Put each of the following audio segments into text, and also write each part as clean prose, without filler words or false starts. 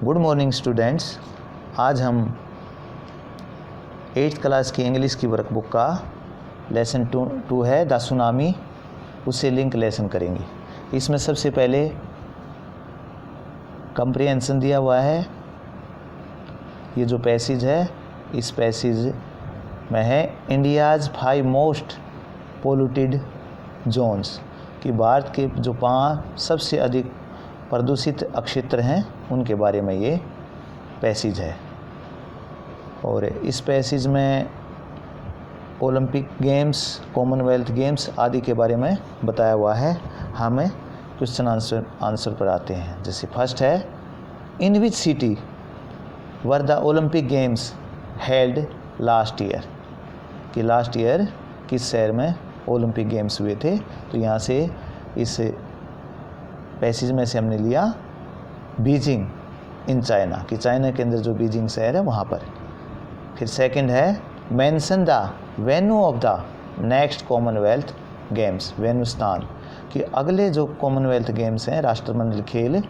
Good morning students. आज हम 8th class की इंग्लिश की वर्कबुक का लेसन 2 है द सुनामी, उससे लिंक लेसन करेंगे। इसमें सबसे पहले कंप्रिहेंशन दिया हुआ है। ये जो पैसेज है, इस पैसेज में है इंडियाज़ 5 मोस्ट पोल्यूटेड जोन्स, कि भारत के जो 5 सबसे अधिक प्रदूषित क्षेत्र हैं उनके बारे में ये पैसेज है। और इस पैसेज में ओलंपिक गेम्स, कॉमनवेल्थ गेम्स आदि के बारे में बताया हुआ है। हमें क्वेश्चन आंसर पर आते हैं। जैसे फर्स्ट है, in which city were the Olympic games held last year, कि लास्ट ईयर किस शहर में ओलंपिक गेम्स हुए थे। तो यहाँ से इस पैसेज में से हमने लिया बीजिंग इन चाइना, कि चाइना के अंदर जो बीजिंग शहर है वहाँ पर। फिर सेकंड है, mention the venue of the next Commonwealth games, venue स्थान, कि अगले जो कॉमनवेल्थ गेम्स हैं, राष्ट्रमंडल खेल,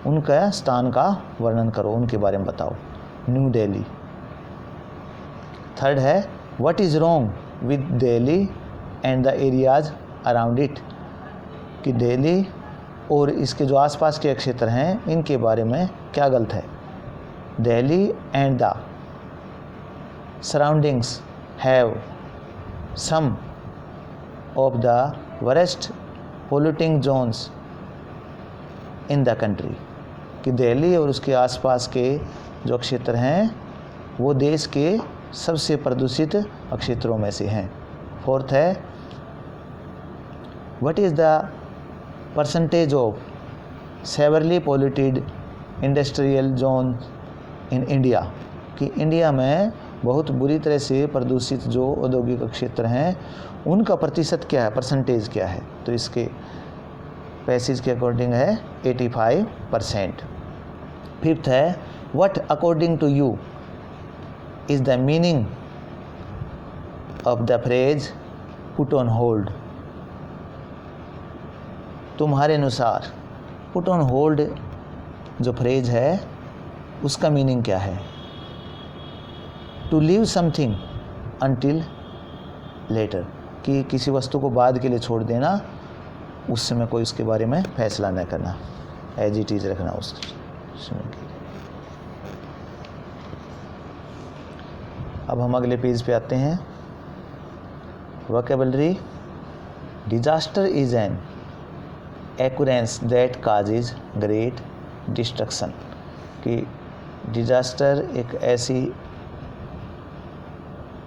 उनका स्थान का वर्णन करो, उनके बारे में बताओ। न्यू दिल्ली। थर्ड है, what is wrong with Delhi and the areas around it, कि दिल्ली और इसके जो आसपास के क्षेत्र हैं इनके बारे में क्या गलत है। Delhi and the surroundings have some of the worst polluting zones in the country, कि दिल्ली और उसके आसपास के जो क्षेत्र हैं वो देश के सबसे प्रदूषित क्षेत्रों में से हैं। फोर्थ है, what is the percentage of severally polluted industrial zone in India, कि इंडिया में बहुत बुरी तरह से प्रदूषित जो औद्योगिक क्षेत्र हैं उनका प्रतिशत क्या है, परसेंटेज क्या है। तो इसके पैसेज के अकॉर्डिंग है 85%। फिफ्थ है, what according to you is the meaning of the phrase put on hold, तुम्हारे अनुसार पुट ऑन होल्ड जो फ्रेज है उसका मीनिंग क्या है। To leave something until later, कि किसी वस्तु को बाद के लिए छोड़ देना, उस समय कोई उसके बारे में फैसला न करना, एज इट इज़ रखना उस समय के लिए। अब हम अगले पेज पे आते हैं। Vocabulary. Disaster is an occurrence that causes great destruction, कि डिजास्टर एक ऐसी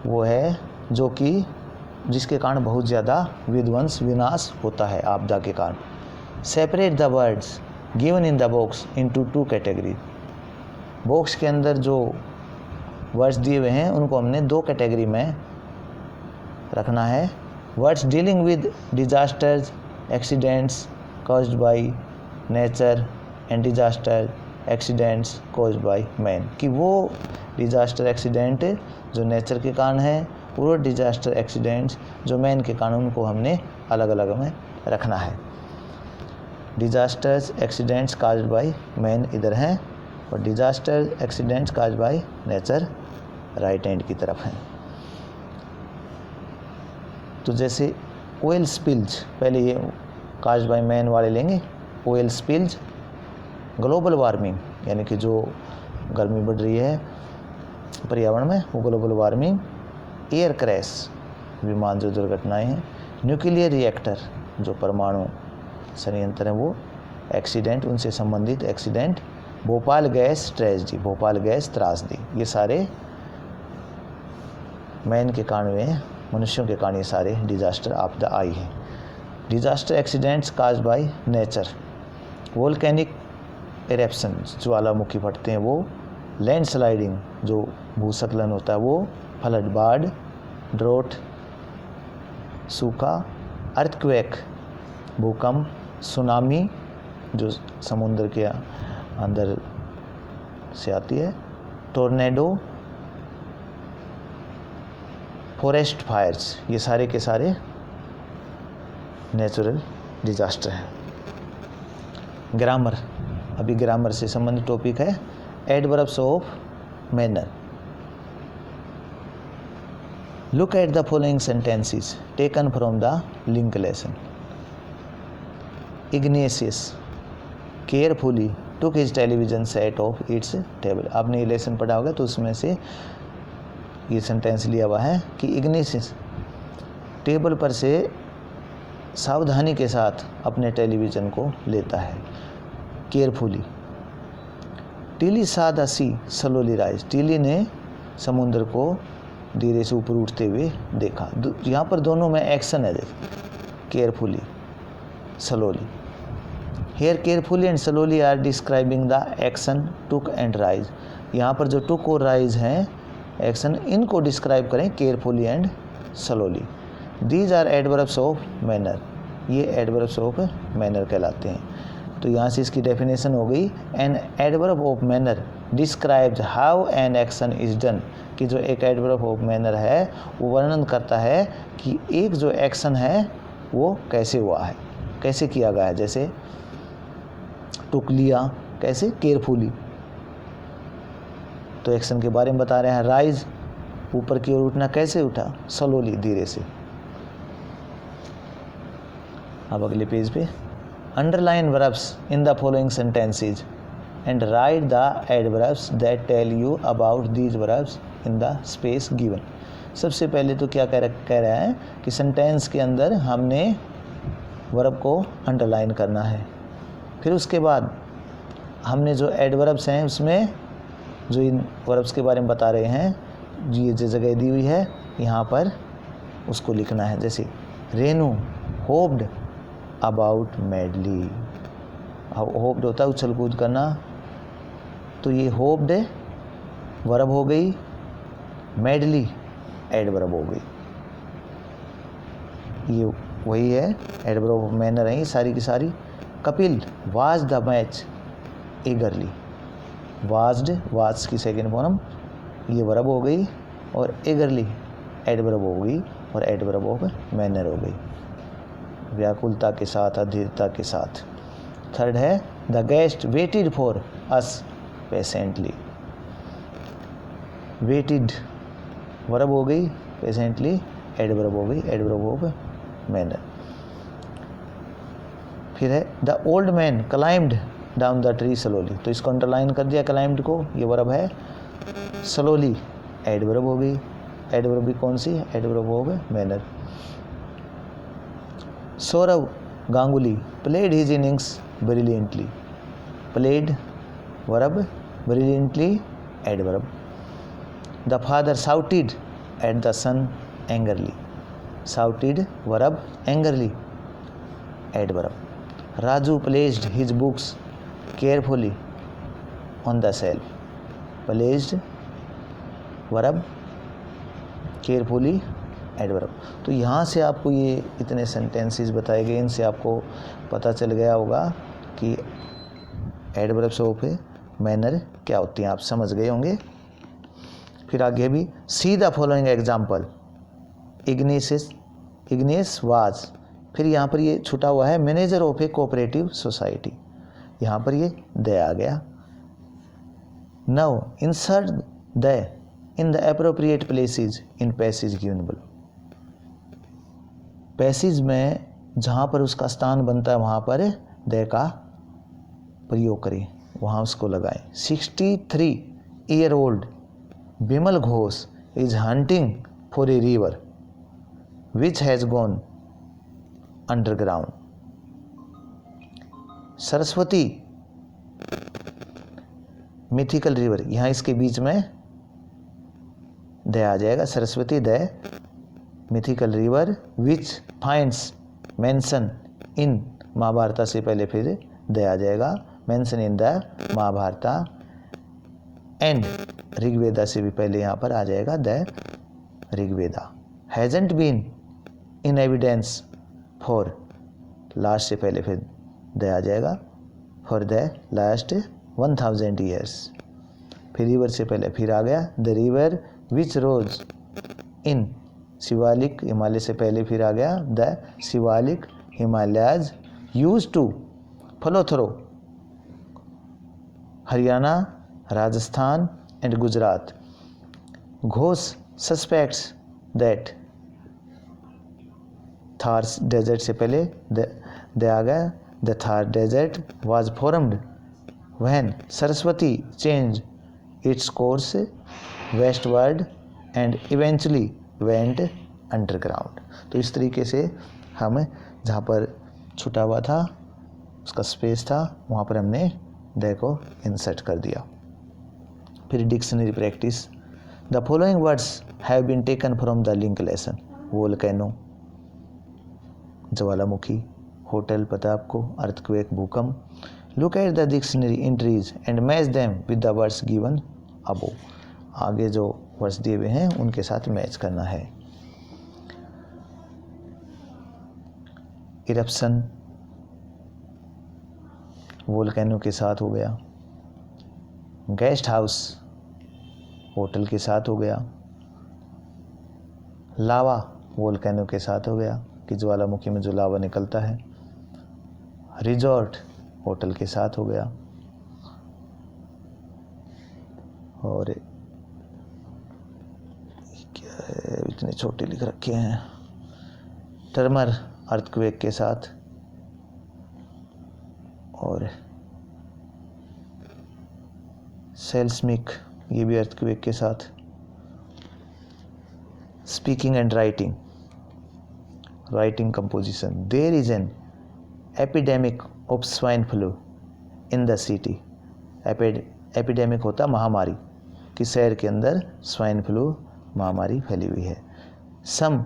वो है जो कि जिसके कारण बहुत ज़्यादा विध्वंस विनाश होता है, आपदा के कारण। Separate the words given in the box into 2 category, box के अंदर जो वर्ड्स दिए हुए हैं उनको हमने 2 कैटेगरी में रखना है। Words dealing with disasters, accidents caused by nature and disaster accidents caused by man, कि वो डिजास्टर एक्सीडेंट जो नेचर के कारण है, वो डिजास्टर एक्सीडेंट्स जो मैन के कारण, उनको हमने अलग अलग में रखना है। Disasters accidents caused by man इधर हैं और disaster accidents caused by nature right hand की तरफ हैं। तो जैसे ऑयल स्पिल्स, पहले ये काज्ड बाय मैन वाले लेंगे। ऑयल स्पिल्स, ग्लोबल वार्मिंग, यानी कि जो गर्मी बढ़ रही है पर्यावरण में, वो ग्लोबल वार्मिंग। एयर क्रैश, विमान जो दुर्घटनाएं हैं। न्यूक्लियर रिएक्टर, जो परमाणु संयंत्र हैं वो। एक्सीडेंट, उनसे संबंधित accident. Bhopal gas tragedy, Bhopal gas त्रासदी, ये सारे मैन के कारण हुए हैं, मनुष्यों के कारण ये सारे डिजास्टर आपदा आई है। Disaster accidents caused by nature. Volcanic eruption, ज्वालामुखी फटते हैं वो। लैंडस्लाइडिंग, जो भूस्खलन होता है वो। फ्लड, बाढ़। ड्रोट, सूखा। अर्थक्वेक, भूकंप। सुनामी, जो समुद्र के अंदर से आती है। टोर्नेडो। फॉरेस्ट फायर्स, ये सारे के सारे नेचुरल डिजास्टर है। ग्रामर। अभी ग्रामर से संबंधित टॉपिक है, adverbs of manner. Look at the following sentences taken from the link lesson. Ignatius carefully took his television set of its table. आपने ये लेसन पढ़ा होगा तो उसमें से ये सेंटेंस लिया हुआ है कि इग्नेशियस टेबल पर से सावधानी के साथ अपने टेलीविज़न को लेता है। Carefully. Tilly saw the sea slowly rise. Tilly ने समुद्र को धीरे से ऊपर उठते हुए देखा। यहाँ पर दोनों में एक्शन है, carefully, slowly. Here carefully and slowly are describing the action took and rise. यहाँ पर जो टुक और राइज हैं एक्शन, इनको डिस्क्राइब करें carefully and slowly. These are adverbs of manner. ये एडवर्ब्स ऑफ मैनर कहलाते हैं। तो यहाँ से इसकी डेफिनेशन हो गई, an adverb of manner describes how an action is done. कि जो एक एडवर्ब ऑफ मैनर है वो वर्णन करता है कि एक जो एक्शन है वो कैसे हुआ है, कैसे किया गया है। जैसे टुक लिया, कैसे, केयरफुली, तो एक्शन के बारे में बता रहे हैं। राइज, ऊपर की ओर उठना, कैसे उठा, स्लोली, धीरे से। अब अगले पेज पे, underline verbs in the following sentences and write the adverbs that tell you about these verbs in the space given. सबसे पहले तो क्या कह रहा है कि सेंटेंस के अंदर हमने वर्ब को अंडरलाइन करना है। फिर उसके बाद हमने जो एडवर्ब्स हैं उसमें जो इन वर्ब्स के बारे में बता रहे हैं, ये जो जगह दी हुई है यहाँ पर उसको लिखना है। जैसे Renu hoped about madly. Hoped होता है उछल कूद करना, तो ये होप्ड वर्ब हो गई, मैडली एडवर्ब हो गई। ये वही है, एडवर्ब ऑफ मैनर है ये सारी की सारी। Kapil watched the match eagerly. Watched, watch की सेकेंड फॉर्म, ये वर्ब हो गई, और ईगरली एडवर्ब हो गई, और एडवर्ब ऑफ मैनर हो गई, व्याकुलता के साथ, अधीरता के साथ। थर्ड है the guest waited for us patiently. Waited verb हो गई, पेशेंटली एडवर्ब हो गई, एडवर्ब ऑफ मैनर। फिर है the old man climbed down the tree slowly. तो इसको अंडरलाइन कर दिया, क्लाइम्ड को, ये वर्ब है। स्लोली एडवर्ब हो गई, एडवर्ब भी कौन सी, adverb of manner. Sourav Ganguly played his innings brilliantly. Played verb, brilliantly adverb. The father shouted at the son angrily. Shouted verb, angrily adverb. Raju placed his books carefully on the shelf. Placed verb, carefully adverb. तो यहाँ से आपको ये इतने sentences बताए गए, इनसे आपको पता चल गया होगा कि एडवर्ब्स ऑफ मैनर क्या होती हैं, आप समझ गए होंगे। फिर आगे भी see the following example. Igneous was, फिर यहाँ पर ये छुटा हुआ है, manager of A cooperative society. यहाँ पर ये द आ गया। Now insert the in the appropriate places in passage given below. Passage में जहाँ पर उसका स्थान बनता है वहाँ पर द का प्रयोग करें, वहाँ उसको लगाएं। 63-year-old Bimal Ghosh is hunting for a river which has gone underground. Saraswati mythical river, यहाँ इसके बीच में द आ जाएगा। Saraswati the mythical river which finds mention in, Mahabharata से पहले फिर द आ जाएगा, mention in the Mahabharata. And Rigveda से भी पहले यहाँ पर आ जाएगा the Rigveda. Hasn't been in evidence for, last से पहले फिर द आ जाएगा, फॉर द लास्ट 1000 years। फिर रिवर से पहले फिर आ गया the river which rose in Shivalik, Himalaya से पहले फिर आ गया the Shivalik Himalayas used to flow through Haryana, Rajasthan and Gujarat. Ghosh suspects that Thar desert से पहले दे आ गया, the Thar desert was formed when Saraswati change its course westward and eventually went underground. तो इस तरीके से हम जहाँ पर छुटा हुआ था, उसका स्पेस था, वहाँ पर हमने द को इंसर्ट कर दिया। फिर dictionary practice. The following words have been taken from the link lesson. Volcano ज्वालामुखी, होटल पता आपको, अर्थक्वेक भूकंप। Look at the dictionary entries and match them with the words given above. आगे जो वर्ड्स दिए हुए हैं उनके साथ मैच करना है। इरप्शन वोल्केनो के साथ हो गया। गेस्ट हाउस होटल के साथ हो गया। लावा वोल्केनो के साथ हो गया कि ज्वालामुखी में जो लावा निकलता है। रिजॉर्ट होटल के साथ हो गया। और क्या है, इतने छोटे लिख रखे हैं। टर्मर अर्थक्वेक के साथ, और सेल्समिक ये भी अर्थक्वेक के साथ। Speaking and writing, writing composition. There is an epidemic of swine flu in the city. Epidemic होता महामारी, कि शहर के अंदर स्वाइन फ्लू महामारी फैली हुई है। Some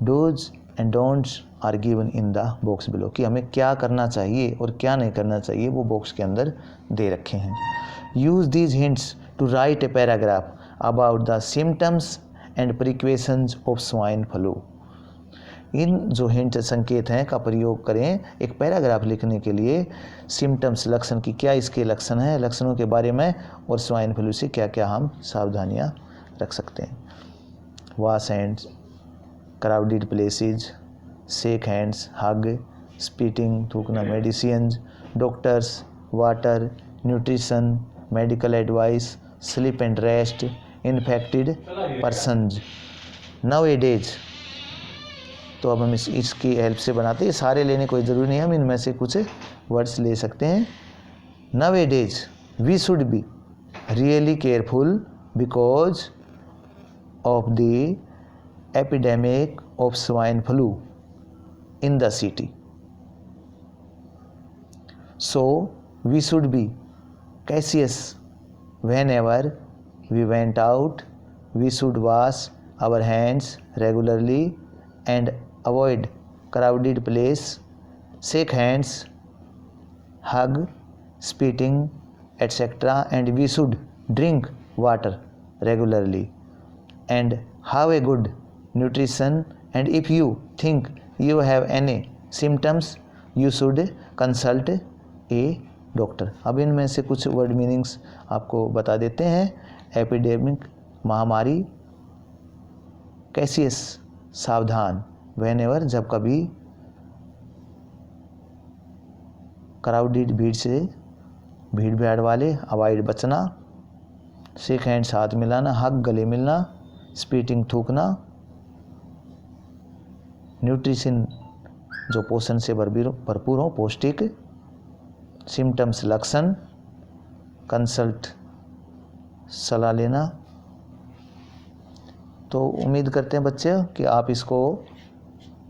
dos and don'ts are given in the box below, कि हमें क्या करना चाहिए और क्या नहीं करना चाहिए वो बॉक्स के अंदर दे रखे हैं। Use these hints to write a paragraph about the symptoms and precautions of swine flu. इन जो हिंट संकेत हैं का प्रयोग करें एक पैराग्राफ लिखने के लिए। सिम्टम्स लक्षण की क्या इसके लक्षण हैं, लक्षणों के बारे में, और स्वाइन फ्लू से क्या क्या हम सावधानियां रख सकते हैं। Wash hands, crowded places, shake hands, hug, spitting थूकना, medicines, doctors, water, nutrition, medical advice, sleep and rest, infected persons. Nowadays, तो अब हम इसकी हेल्प से बनाते हैं। सारे लेने कोई ज़रूरी नहीं है, हम इनमें से कुछ वर्ड्स ले सकते हैं। Nowadays we should be really careful because of the epidemic of swine flu in the city. So we should be cautious whenever we went out. We should wash our hands regularly and avoid crowded place, shake hands, hug, spitting, etc. And we should drink water regularly and have a good nutrition. And if you think you have any symptoms you should consult a doctor। अब इनमें से कुछ word meanings आपको बता देते हैं। Epidemic महामारी, Cassius सावधान, व्हेनेवर जब कभी, क्राउडेड भीड़ से भीड़ भाड़ वाले, अवॉइड बचना, शेक हैंड्स हाथ मिलाना, हग गले मिलना, स्पीटिंग थूकना, न्यूट्रिशन जो पोषण से भरपूर हो, पौष्टिक, सिम्टम्स लक्षण, कंसल्ट सलाह लेना। तो उम्मीद करते हैं बच्चे कि आप इसको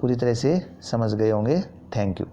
पूरी तरह से समझ गए होंगे। Thank you.